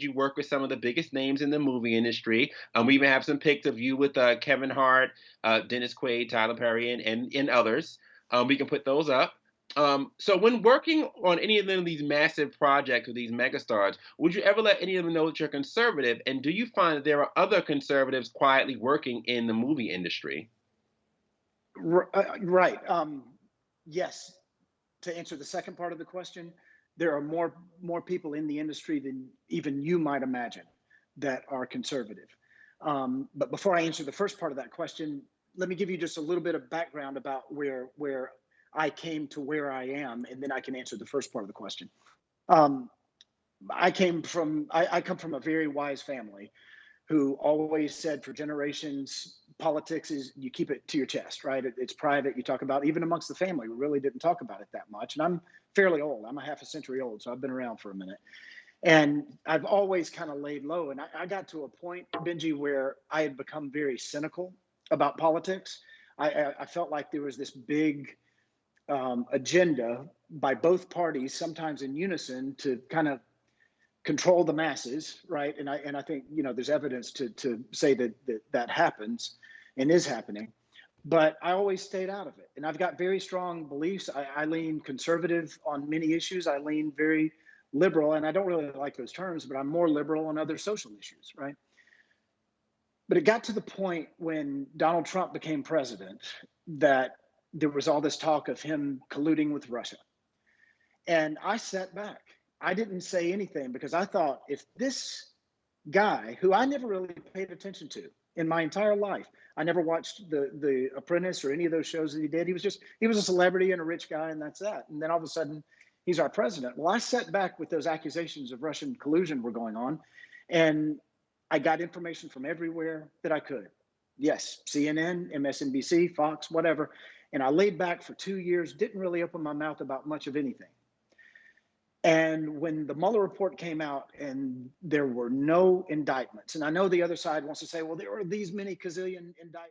you work with some of the biggest names in the movie industry. We even have some pics of you with Kevin Hart, Dennis Quaid, Tyler Perry, and others. We can put those up. So when working on any of them, these massive projects with these megastars, would you ever let any of them know that you're conservative? And do you find that there are other conservatives quietly working in the movie industry? Right. Yes. To answer the second part of the question, there are more people in the industry than even you might imagine that are conservative. But before I answer the first part of that question, let me give you just a little bit of background about where I came to where I am, and then I can answer the first part of the question. Um, I come from a very wise family who always said for generations, politics is you keep it to your chest, right? It's private. You talk about even amongst the family. We really didn't talk about it that much. And I'm fairly old. I'm a half a century old, so I've been around for a minute. And I've always kind of laid low. And I got to a point, Benji, where I had become very cynical about politics. I felt like there was this big agenda by both parties, sometimes in unison, to kind of control the masses, right? And I think there's evidence to say that happens and is happening. But I always stayed out of it, and I've got very strong beliefs. I lean conservative on many issues. I lean very liberal, and I don't really like those terms, but I'm more liberal on other social issues, right? But it got to the point when Donald Trump became president that there was all this talk of him colluding with Russia. And I sat back. I didn't say anything because I thought if this guy, who I never really paid attention to in my entire life, I never watched the Apprentice or any of those shows that he did. He was a celebrity and a rich guy, and that's that. And then all of a sudden, he's our president. Well, I sat back with those accusations of Russian collusion were going on, and I got information from everywhere that I could. Yes, CNN, MSNBC, Fox, whatever. And I laid back for 2 years, didn't really open my mouth about much of anything. And when the Mueller report came out and there were no indictments, and I know the other side wants to say, well, there were these many gazillion indictments.